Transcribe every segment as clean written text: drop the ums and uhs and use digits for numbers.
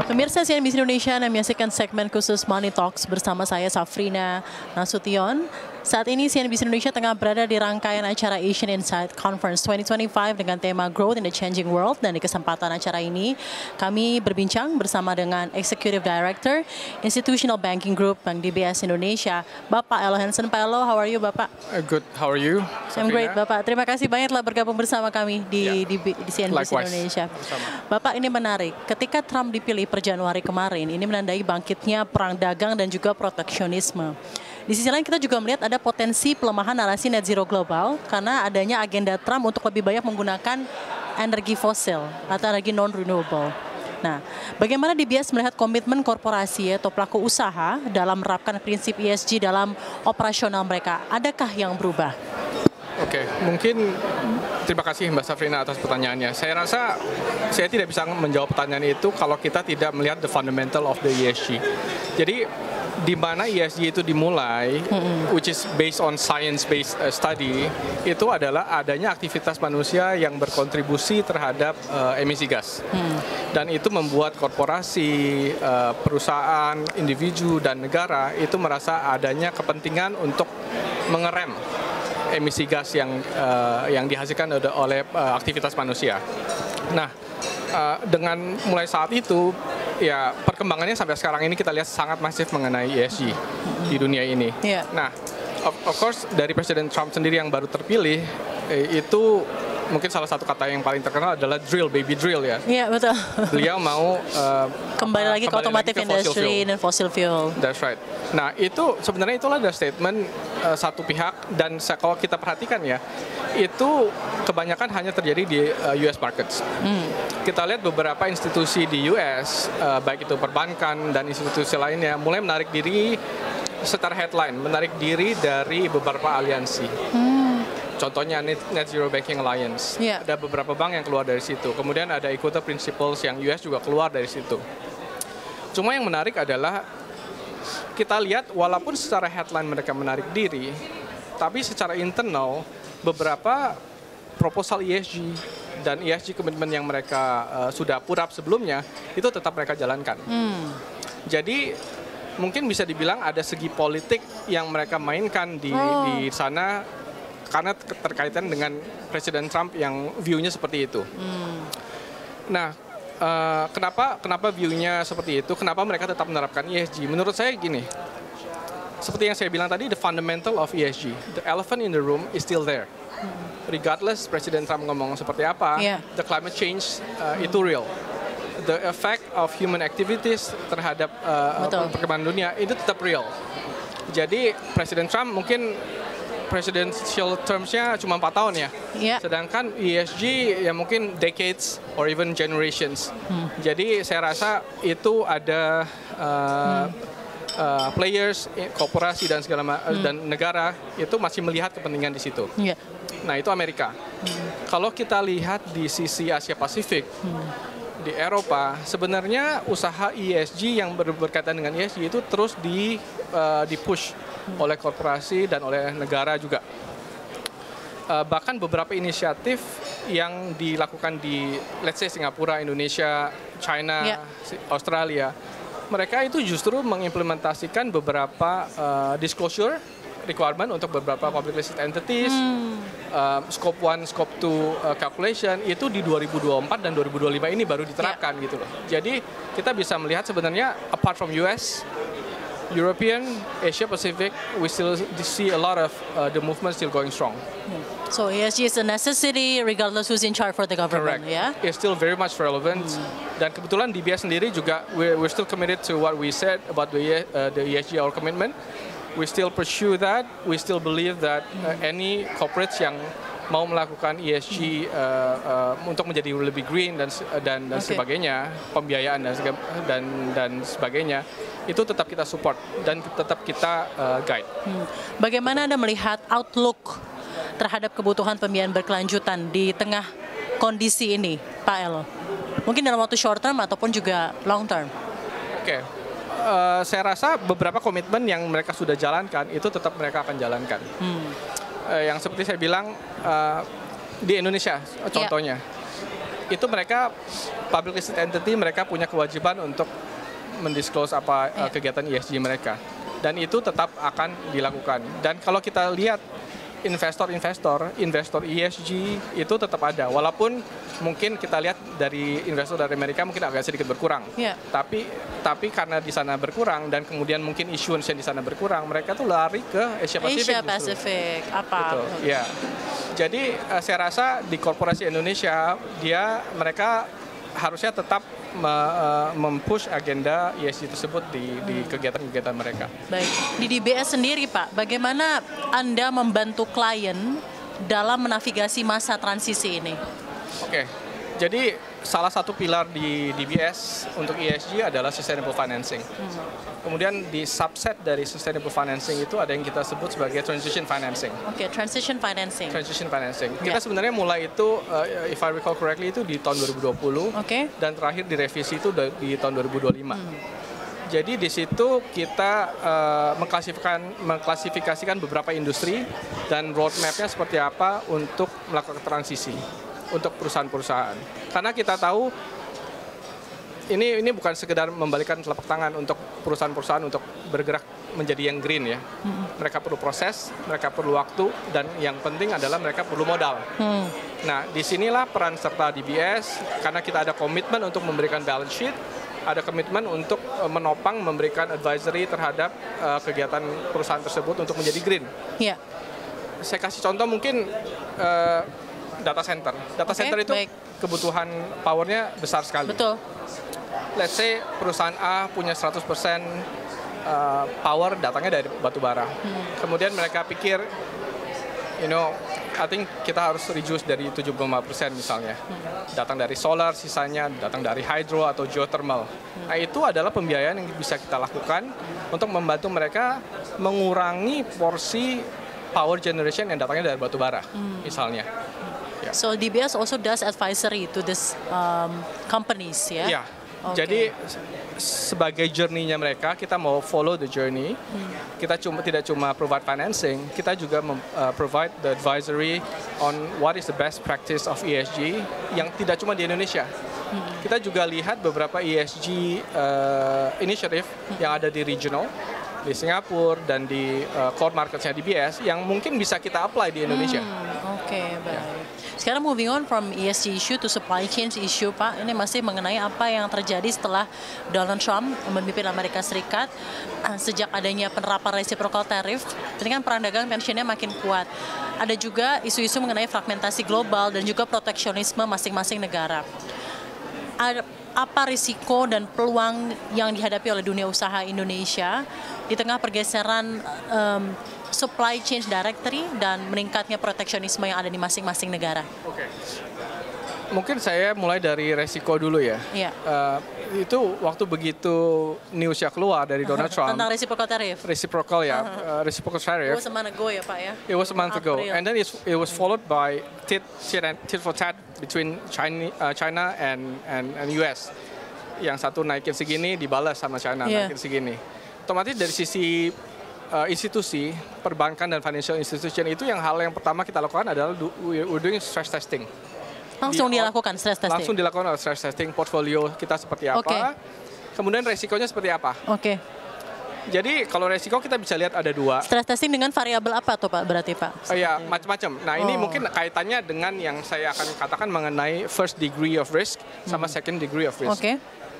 Pemirsa CNBC Indonesia yang menyaksikan segmen khusus Money Talks bersama saya Safrina Nasution. Saat ini CNBC Indonesia tengah berada di rangkaian acara Asian Insight Conference 2025 dengan tema Growth in the Changing World, dan di kesempatan acara ini kami berbincang bersama dengan Executive Director Institutional Banking Group Bank DBS Indonesia, Bapak Elo Hansen. Pak Elo, how are you, Bapak? Good, how are you? I'm great, Bapak. Terima kasih banyak telah bergabung bersama kami di CNBC Indonesia. Bapak, ini menarik. Ketika Trump dipilih per Januari kemarin, ini menandai bangkitnya perang dagang dan juga proteksionisme. Di sisi lain kita juga melihat ada potensi pelemahan narasi net zero global karena adanya agenda Trump untuk lebih banyak menggunakan energi fosil atau energi non-renewable. Nah, bagaimana DBS melihat komitmen korporasi atau pelaku usaha dalam menerapkan prinsip ESG dalam operasional mereka? Adakah yang berubah? Oke, mungkin terima kasih Mbak Safrina atas pertanyaannya. Saya rasa saya tidak bisa menjawab pertanyaan itu kalau kita tidak melihat the fundamental of the ESG. Jadi di mana ESG itu dimulai, which is based on science-based study, itu adalah adanya aktivitas manusia yang berkontribusi terhadap emisi gas. Dan itu membuat korporasi, perusahaan, individu, dan negara itu merasa adanya kepentingan untuk mengerem emisi gas yang dihasilkan oleh aktivitas manusia. Nah, dengan mulai saat itu, ya perkembangannya sampai sekarang ini kita lihat sangat masif mengenai ESG di dunia ini. Nah, of course dari Presiden Trump sendiri yang baru terpilih, itu mungkin salah satu kata yang paling terkenal adalah drill, baby drill ya. Iya, betul. Beliau mau kembali lagi ke automotive industry dan fossil fuel. That's right. Nah, itu sebenarnya itulah ada statement satu pihak, dan kalau kita perhatikan ya, itu kebanyakan hanya terjadi di US markets. Kita lihat beberapa institusi di US, baik itu perbankan dan institusi lainnya, mulai menarik diri secara headline, menarik diri dari beberapa aliansi. Contohnya Net Zero Banking Alliance, ada beberapa bank yang keluar dari situ. Kemudian ada Equator Principles yang US juga keluar dari situ. Cuma yang menarik adalah kita lihat walaupun secara headline mereka menarik diri, tapi secara internal beberapa proposal ESG dan ESG komitmen yang mereka sudah put up sebelumnya itu tetap mereka jalankan. Jadi mungkin bisa dibilang ada segi politik yang mereka mainkan di sana, karena terkaitan dengan Presiden Trump yang view-nya seperti itu. Nah, kenapa view-nya seperti itu? Kenapa mereka tetap menerapkan ESG? Menurut saya gini, seperti yang saya bilang tadi, the fundamental of ESG, the elephant in the room is still there. Regardless Presiden Trump ngomong seperti apa, the climate change itu real. The effect of human activities terhadap perkembangan dunia itu tetap real. Jadi Presiden Trump mungkin presidential terms-nya cuma 4 tahun ya. Sedangkan ESG ya mungkin decades or even generations. Jadi saya rasa itu ada players, korporasi dan dan negara itu masih melihat kepentingan di situ. Nah, itu Amerika. Kalau kita lihat di sisi Asia Pasifik, di Eropa, sebenarnya usaha ESG yang berkaitan dengan ESG itu terus di-push oleh korporasi dan oleh negara juga. Bahkan beberapa inisiatif yang dilakukan di, let's say, Singapura, Indonesia, China, Australia, mereka itu justru mengimplementasikan beberapa disclosure requirement untuk beberapa public listed entities, scope 1, scope 2 calculation itu di 2024 dan 2025 ini baru diterapkan gitu loh. Jadi kita bisa melihat sebenarnya apart from US, European, Asia Pacific, we still see a lot of the movement still going strong. So ESG is a necessity regardless who's in charge for the government. Correct. It's still very much relevant. Dan kebetulan DBS sendiri juga we're still committed to what we said about the ESG, our commitment. We still pursue that. We still believe that any corporates yang mau melakukan ESG untuk menjadi lebih green dan sebagainya, pembiayaan dan sebagainya, itu tetap kita support dan tetap kita guide. Bagaimana Anda melihat outlook terhadap kebutuhan pembiayaan berkelanjutan di tengah kondisi ini, Pak Elo? Mungkin dalam waktu short term ataupun juga long term. Oke. Saya rasa beberapa komitmen yang mereka sudah jalankan itu tetap mereka akan jalankan. Yang seperti saya bilang di Indonesia contohnya, itu mereka public listed entity, mereka punya kewajiban untuk mendisclose apa kegiatan ESG mereka, dan itu tetap akan dilakukan. Dan kalau kita lihat investor ESG itu tetap ada, walaupun mungkin kita lihat dari investor dari Amerika mungkin agak sedikit berkurang. Tapi karena di sana berkurang dan kemudian mungkin issuance yang di sana berkurang, mereka tuh lari ke Asia Pasifik. Apa? Gitu. Ya. Jadi saya rasa di korporasi Indonesia mereka harusnya tetap mempush agenda ESG tersebut di kegiatan-kegiatan mereka. Baik, di DBS sendiri Pak, bagaimana Anda membantu klien dalam menavigasi masa transisi ini? Oke, jadi salah satu pilar di DBS untuk ESG adalah sustainable financing. Kemudian di subset dari sustainable financing itu ada yang kita sebut sebagai transition financing. Oke, transition financing. Transition financing. Kita sebenarnya mulai itu, if I recall correctly, itu di tahun 2020. Dan terakhir direvisi itu di tahun 2025. Jadi di situ kita mengklasifikasikan beberapa industri dan roadmap-nya seperti apa untuk melakukan transisi untuk perusahaan-perusahaan. Karena kita tahu ini bukan sekedar membalikan telapak tangan untuk perusahaan-perusahaan untuk bergerak menjadi yang green ya. Mereka perlu proses, mereka perlu waktu, dan yang penting adalah mereka perlu modal. Nah, disinilah peran serta DBS, karena kita ada komitmen untuk memberikan balance sheet, ada komitmen untuk menopang, memberikan advisory terhadap kegiatan perusahaan tersebut untuk menjadi green. Saya kasih contoh mungkin data center. Data center itu kebutuhan powernya besar sekali. Betul. Let's say perusahaan A punya 100% power datangnya dari batu bara. Kemudian mereka pikir, I think kita harus reduce dari 75% misalnya. Datang dari solar, sisanya datang dari hydro atau geothermal. Nah, itu adalah pembiayaan yang bisa kita lakukan untuk membantu mereka mengurangi porsi power generation yang datangnya dari batu bara, misalnya. So DBS also does advisory to this companies, ya? Jadi sebagai journey-nya mereka, kita mau follow the journey. Kita tidak cuma provide financing, kita juga provide the advisory on what is the best practice of ESG yang tidak cuma di Indonesia. Kita juga lihat beberapa ESG initiative yang ada di regional, di Singapura dan di core marketnya DBS yang mungkin bisa kita apply di Indonesia. Baik. Sekarang moving on from ESG issue to supply chain issue, Pak. Ini masih mengenai apa yang terjadi setelah Donald Trump memimpin Amerika Serikat sejak adanya penerapan reciprocal tariff. Ini kan perang dagang tensionnya makin kuat. Ada juga isu-isu mengenai fragmentasi global dan juga proteksionisme masing-masing negara. Apa risiko dan peluang yang dihadapi oleh dunia usaha Indonesia di tengah pergeseran supply chain directory dan meningkatnya proteksionisme yang ada di masing-masing negara? Mungkin saya mulai dari resiko dulu ya. Itu waktu begitu newsnya keluar dari Donald Trump tentang reciprocal tariff. Reciprocal tariff. It was a month ago ya Pak ya. It was a month ago, and then it was followed by tit for tat between China and US. Yang satu naikin segini dibalas sama China naikin segini. Otomatis dari sisi institusi perbankan dan financial institution itu hal yang pertama kita lakukan adalah we're doing stress testing. Langsung dilakukan stress testing. Langsung dilakukan stress testing portfolio kita seperti apa. Kemudian resikonya seperti apa. Jadi kalau resiko kita bisa lihat ada dua. Stress testing dengan variabel apa tuh Pak berarti Pak? Macam-macam. Nah ini mungkin kaitannya dengan yang saya akan katakan mengenai first degree of risk sama second degree of risk.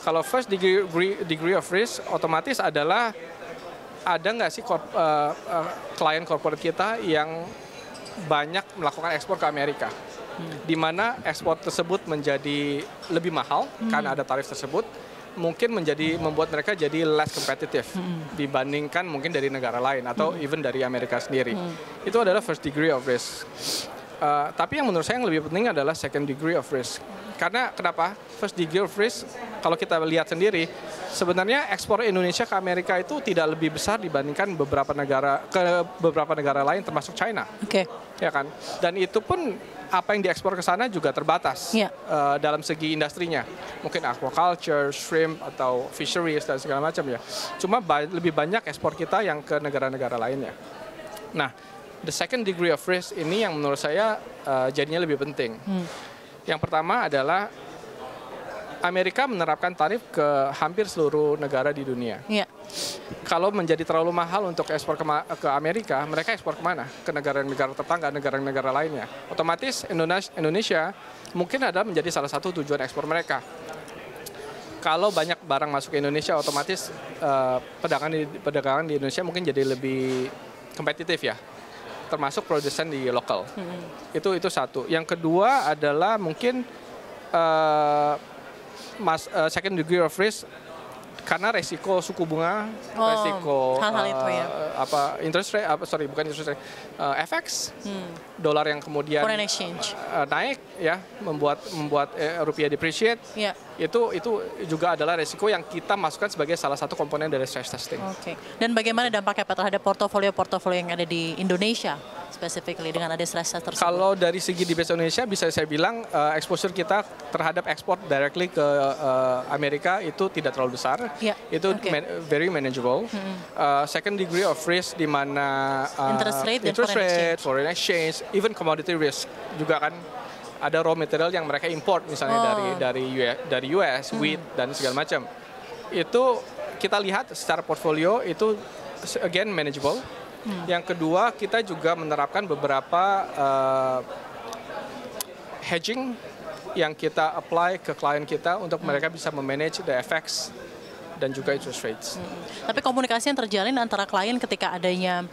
Kalau first degree of risk otomatis adalah ada nggak sih klien corporate kita yang banyak melakukan ekspor ke Amerika, di mana ekspor tersebut menjadi lebih mahal karena ada tarif tersebut, mungkin membuat mereka jadi less competitive dibandingkan mungkin dari negara lain atau even dari Amerika sendiri. Itu adalah first degree of risk. Tapi yang menurut saya yang lebih penting adalah second degree of risk. Karena kenapa? First degree of risk, kalau kita lihat sendiri, sebenarnya ekspor Indonesia ke Amerika itu tidak lebih besar dibandingkan beberapa negara lain termasuk China. Ya kan? Dan itu pun apa yang diekspor ke sana juga terbatas dalam segi industrinya. Mungkin aquaculture, shrimp atau fisheries dan segala macam ya. Cuma lebih banyak ekspor kita yang ke negara-negara lainnya. Nah, the second degree of risk ini yang menurut saya jadinya lebih penting. Yang pertama adalah Amerika menerapkan tarif ke hampir seluruh negara di dunia. Iya. Kalau menjadi terlalu mahal untuk ekspor ke Amerika, mereka ekspor kemana? Ke negara-negara tetangga, negara-negara lainnya. Otomatis Indonesia mungkin adalah menjadi salah satu tujuan ekspor mereka. Kalau banyak barang masuk ke Indonesia, otomatis perdagangan di Indonesia mungkin jadi lebih kompetitif ya, termasuk produsen di lokal. Itu satu. Yang kedua adalah mungkin second degree of risk karena resiko suku bunga, resiko hal-hal itu ya. interest rate, bukan interest rate, FX, dolar yang kemudian foreign exchange naik ya, membuat rupiah depreciate. Ya. Itu juga adalah resiko yang kita masukkan sebagai salah satu komponen dari stress testing. Oke. Dan bagaimana dampaknya Pak terhadap portofolio yang ada di Indonesia specifically dengan ada stress test tersebut? Kalau dari segi DBS Indonesia bisa saya bilang exposure kita terhadap ekspor directly ke Amerika itu tidak terlalu besar. Ya. Itu very manageable. Second degree of risk di mana interest rate, foreign exchange, even commodity risk juga kan. Ada raw material yang mereka import misalnya dari US, wheat dan segala macam. Itu kita lihat secara portfolio itu again manageable. Yang kedua kita juga menerapkan beberapa hedging yang kita apply ke klien kita untuk mereka bisa memanage the FX dan juga interest rates. Tapi komunikasi yang terjalin antara klien ketika adanya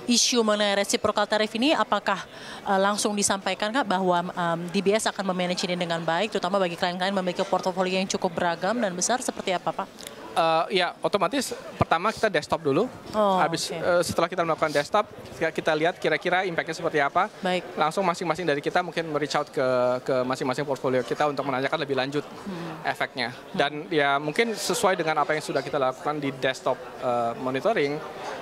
isu mengenai reciprocal tarif ini, apakah langsung disampaikan Kak bahwa DBS akan memanage ini dengan baik, terutama bagi klien-klien memiliki portofolio yang cukup beragam dan besar, seperti apa Pak? Ya, otomatis pertama kita desktop dulu. Setelah kita melakukan desktop, kita lihat kira-kira impact-nya seperti apa. Baik. Langsung masing-masing dari kita mungkin reach out ke masing-masing portfolio kita untuk menanyakan lebih lanjut efeknya. Dan ya mungkin sesuai dengan apa yang sudah kita lakukan di desktop monitoring,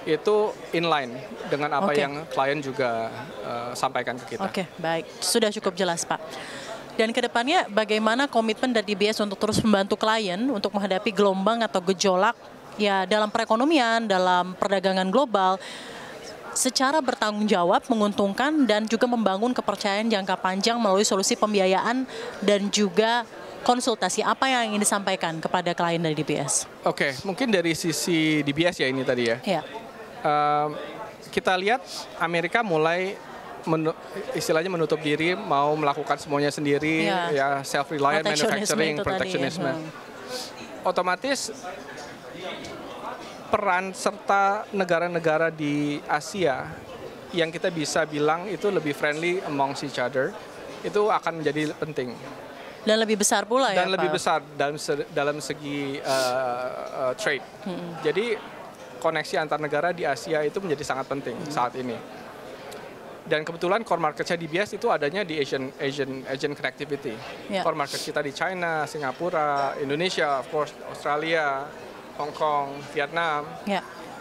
itu inline dengan apa yang klien juga sampaikan ke kita. Oke, baik. Sudah cukup jelas Pak. Dan kedepannya bagaimana komitmen dari DBS untuk terus membantu klien untuk menghadapi gelombang atau gejolak ya dalam perekonomian, dalam perdagangan global secara bertanggung jawab, menguntungkan dan juga membangun kepercayaan jangka panjang melalui solusi pembiayaan dan juga konsultasi. Apa yang ingin disampaikan kepada klien dari DBS? Oke, mungkin dari sisi DBS ya ini tadi ya. Ya. Kita lihat Amerika mulai istilahnya menutup diri, mau melakukan semuanya sendiri, ya self-reliant manufacturing, protectionism. Otomatis peran serta negara-negara di Asia yang kita bisa bilang itu lebih friendly amongst each other, itu akan menjadi penting. Dan lebih besar pula ya Pak? Dan lebih besar dalam segi trade. Jadi koneksi antar negara di Asia itu menjadi sangat penting saat ini. Dan kebetulan core market-nya DBS itu adanya di Asian connectivity. Core market kita di China, Singapura, Indonesia, of course, Australia, Hong Kong, Vietnam.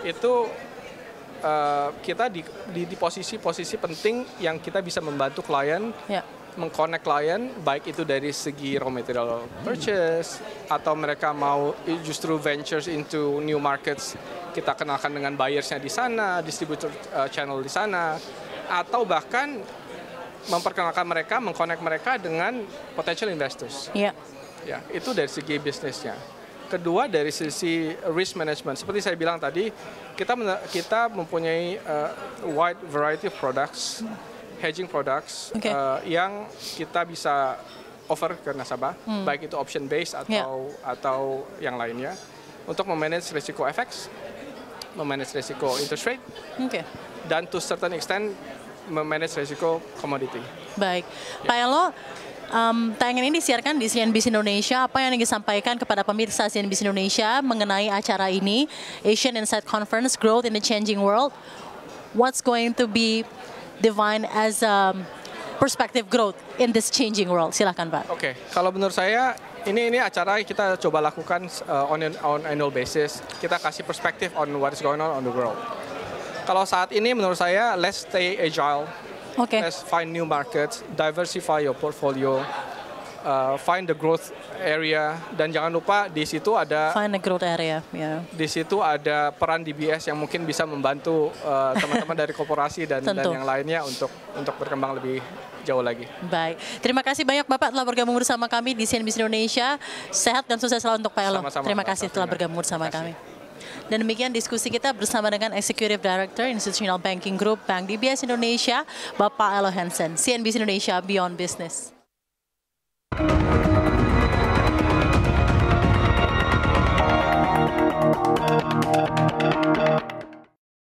Itu kita di posisi-posisi penting yang kita bisa membantu klien, mengconnect klien, baik itu dari segi raw material purchase, atau mereka mau justru ventures into new markets, kita kenalkan dengan buyers-nya di sana, distributor channel di sana, atau bahkan memperkenalkan mereka, mengconnect mereka dengan potential investors. Ya, itu dari segi bisnisnya. Kedua dari sisi risk management, seperti saya bilang tadi, kita mempunyai wide variety of products, hedging products yang kita bisa offer ke nasabah, baik itu option based atau yang lainnya, untuk memanage risiko FX, memanage risiko interest rate, dan to certain extent memanage risiko commodity. Baik, Pak Elo, tayangan ini disiarkan di CNBC Indonesia. Apa yang ingin disampaikan kepada pemirsa CNBC Indonesia mengenai acara ini, Asian Insight Conference, Growth in the Changing World? What's going to be defined as perspective growth in this changing world? Silakan Pak. Oke, kalau menurut saya ini acara kita coba lakukan on annual basis. Kita kasih perspektif on what is going on the world. Kalau saat ini menurut saya, let's stay agile. Let's find new markets, diversify your portfolio. find the growth area, dan jangan lupa di situ ada Find the growth area, di situ ada peran DBS yang mungkin bisa membantu teman-teman dari korporasi dan yang lainnya untuk berkembang lebih jauh lagi. Baik, terima kasih banyak Bapak telah bergabung bersama kami di CNBC Indonesia. Sehat dan sukses selalu untuk Pak Elo. Terima kasih telah bergabung bersama kami. Dan demikian diskusi kita bersama dengan Executive Director Institutional Banking Group Bank DBS Indonesia, Bapak Elo Hansen. CNBC Indonesia Beyond Business.